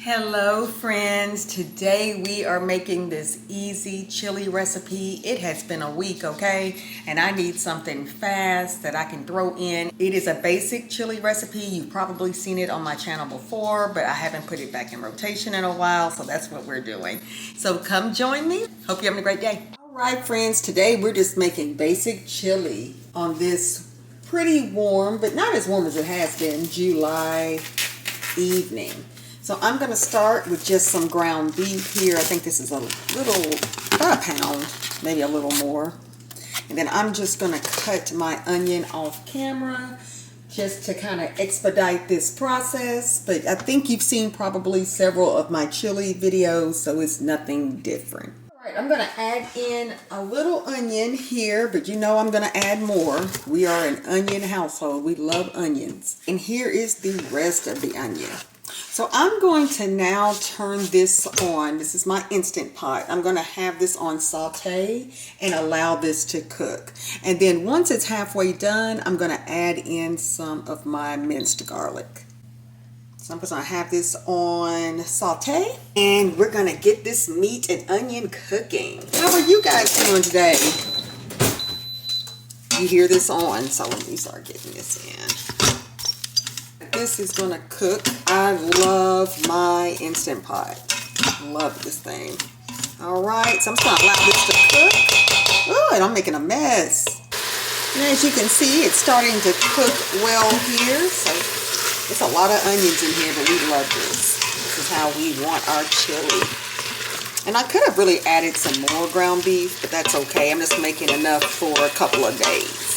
Hello friends, today we are making this easy chili recipe. It has been a week, okay, and I need something fast that I can throw in. It is a basic chili recipe. You've probably seen it on my channel before, but I haven't put it back in rotation in a while, so that's what we're doing. So come join me. Hope you're having a great day. All right friends, today we're just making basic chili on this pretty warm, but not as warm as it has been, July evening. So I'm going to start with just some ground beef here. I think this is a little, about a pound, maybe a little more. And then I'm just going to cut my onion off camera just to kind of expedite this process. But I think you've seen probably several of my chili videos, so it's nothing different. All right, I'm going to add in a little onion here, but you know I'm going to add more. We are an onion household. We love onions. And here is the rest of the onion. So I'm going to now turn this on. This is my Instant Pot. I'm going to have this on saute and allow this to cook. And then once it's halfway done, I'm going to add in some of my minced garlic. So I'm just going to have this on saute and we're going to get this meat and onion cooking. How are you guys doing today? You hear this on, so let me start getting this in. This is going to cook. I love my Instant Pot. Love this thing. All right, so I'm just going to allow this to cook. Oh, and I'm making a mess. And as you can see, it's starting to cook well here. So it's a lot of onions in here, but we love this. This is how we want our chili. And I could have really added some more ground beef, but that's okay. I'm just making enough for a couple of days.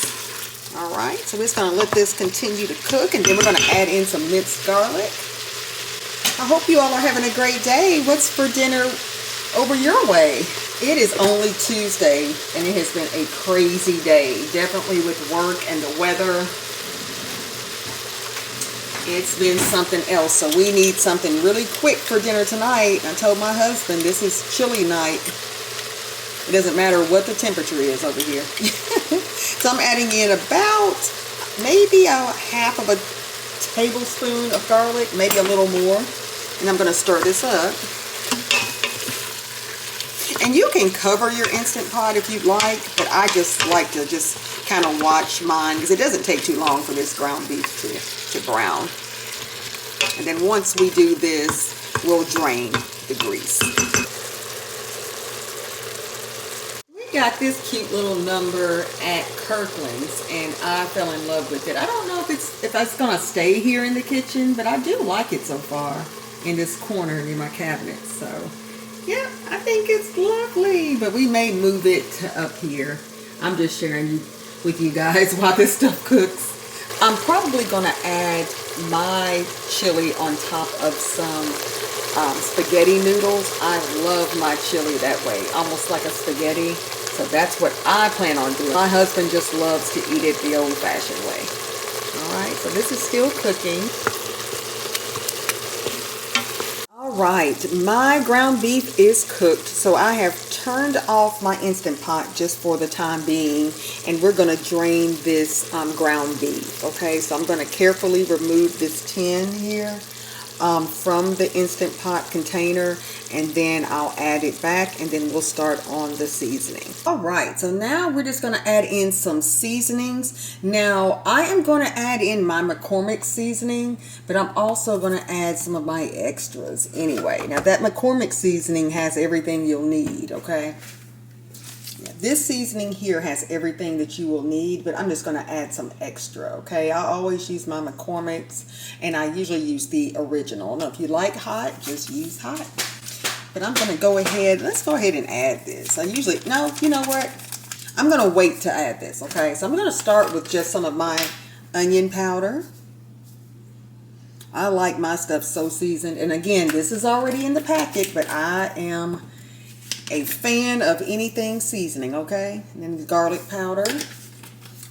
All right, so we're just going to let this continue to cook, and then we're going to add in some minced garlic. I hope you all are having a great day. What's for dinner over your way? It is only Tuesday, and it has been a crazy day. Definitely with work and the weather. It's been something else, so we need something really quick for dinner tonight. I told my husband this is chili night. It doesn't matter what the temperature is over here. So I'm adding in about maybe a half of a tablespoon of garlic, maybe a little more. And I'm going to stir this up. And you can cover your Instant Pot if you'd like, but I just like to just kind of watch mine because it doesn't take too long for this ground beef to brown. And then once we do this, we'll drain the grease. Got this cute little number at Kirkland's and I fell in love with it. I don't know if it's gonna stay here in the kitchen, but I do like it so far in this corner near my cabinet. So yeah, I think it's lovely, but we may move it to up here. I'm just sharing with you guys while this stuff cooks. I'm probably gonna add my chili on top of some spaghetti noodles. I love my chili that way, almost like a spaghetti. So that's what I plan on doing. My husband just loves to eat it the old-fashioned way. All right, so this is still cooking. All right, my ground beef is cooked. So I have turned off my Instant Pot just for the time being. And we're going to drain this ground beef. Okay, so I'm going to carefully remove this tin here from the Instant Pot container, and then I'll add it back, and then we'll start on the seasoning. All right, so now we're just going to add in some seasonings. Now I am going to add in my McCormick seasoning, but I'm also going to add some of my extras anyway. Now that McCormick seasoning has everything you'll need, okay? This seasoning here has everything that you will need, but I'm just going to add some extra, okay? I always use my McCormick's, and I usually use the original. Now, if you like hot, just use hot. But I'm going to go ahead, let's go ahead and add this. No, you know what? I'm going to wait to add this, okay? So I'm going to start with just some of my onion powder. I like my stuff so seasoned. And again, this is already in the packet, but I am a fan of anything seasoning, okay? And then the garlic powder.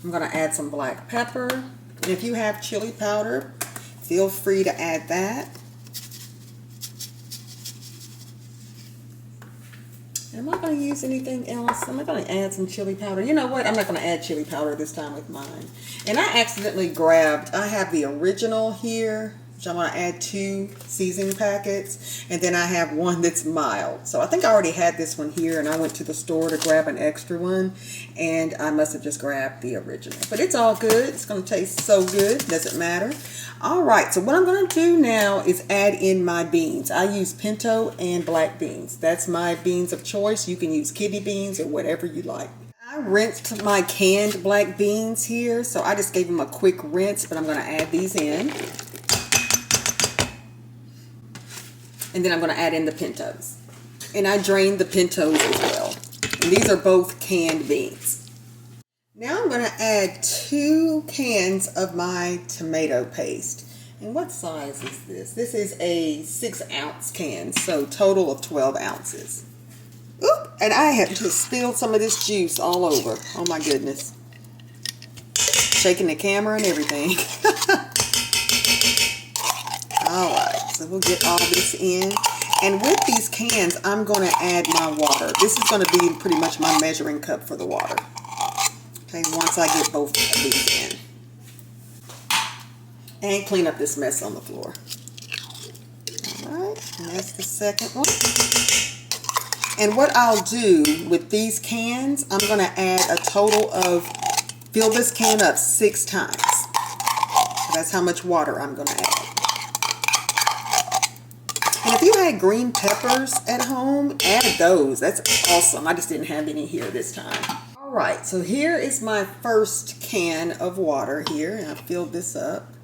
I'm going to add some black pepper. And if you have chili powder, feel free to add that. Am I going to use anything else? Am I going to add some chili powder? You know what? I'm not going to add chili powder this time with mine. And I accidentally grabbed, I have the original here. which I'm going to add 2 seasoning packets, and then I have one that's mild. So I think I already had this one here, and I went to the store to grab an extra one, and I must have just grabbed the original. But it's all good. It's going to taste so good. Doesn't matter. All right, so what I'm going to do now is add in my beans. I use pinto and black beans. That's my beans of choice. You can use kidney beans or whatever you like. I rinsed my canned black beans here, so I just gave them a quick rinse, but I'm going to add these in. And then I'm going to add in the pintos. And I drained the pintos as well. And these are both canned beans. Now I'm going to add 2 cans of my tomato paste. And what size is this? This is a 6-ounce can, so total of 12 ounces. Oop, and I have just spilled some of this juice all over. Oh my goodness. Shaking the camera and everything. Alright, so we'll get all this in. And with these cans, I'm going to add my water. This is going to be pretty much my measuring cup for the water. Okay, once I get both of these in. And clean up this mess on the floor. Alright, and that's the second one. And what I'll do with these cans, I'm going to add a total of, fill this can up 6 times. So that's how much water I'm going to add. And if you had green peppers at home, add those. That's awesome. I just didn't have any here this time. All right, so here is my first can of water here. And I filled this up.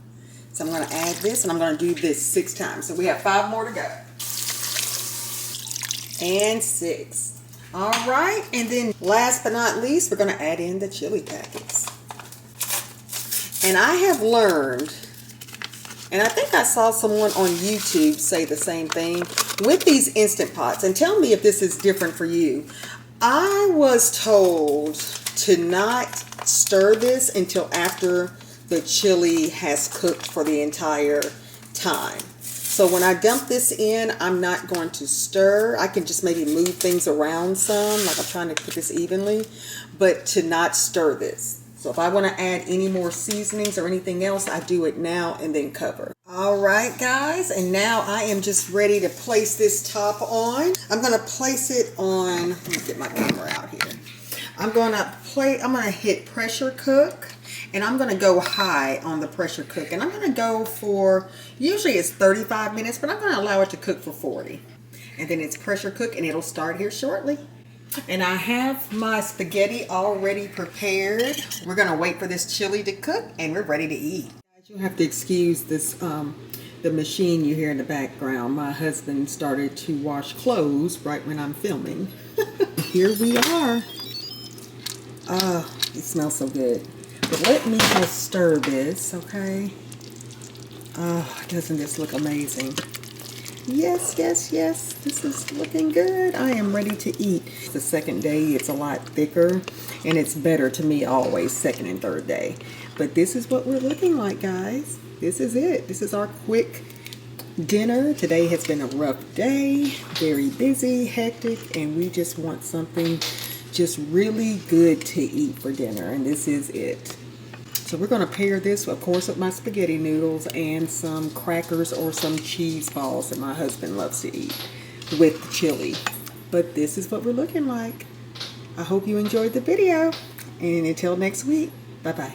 So I'm going to add this, and I'm going to do this 6 times. So we have 5 more to go. And 6. All right, and then last but not least, we're going to add in the chili packets. And I have learned, and I think I saw someone on YouTube say the same thing with these Instant Pots, and tell me if this is different for you. I was told to not stir this until after the chili has cooked for the entire time. So when I dump this in, I'm not going to stir. I can just maybe move things around some, like I'm trying to cook this evenly, but to not stir this. So if I want to add any more seasonings or anything else, I do it now and then cover. All right, guys, and now I am just ready to place this top on. I'm going to place it on, let me get my camera out here. I'm going to hit pressure cook. And I'm going to go high on the pressure cook. And I'm going to go for, usually it's 35 minutes, but I'm going to allow it to cook for 40. And then it's pressure cook, and it'll start here shortly. And I have my spaghetti already prepared. We're going to wait for this chili to cook, and we're ready to eat. You have to excuse this, the machine you hear in the background. My husband started to wash clothes right when I'm filming. Here we are. It smells so good. But let me just stir this, okay? Oh, doesn't this look amazing? Yes, yes, yes. This is looking good. I am ready to eat. The second day, it's a lot thicker, and it's better to me always, second and third day. But this is what we're looking like, guys. This is it. This is our quick dinner. Today has been a rough day, very busy, hectic, and we just want something just really good to eat for dinner, and this is it. So we're going to pair this, of course, with my spaghetti noodles and some crackers or some cheese balls that my husband loves to eat with the chili. But this is what we're looking like. I hope you enjoyed the video, and until next week, bye-bye.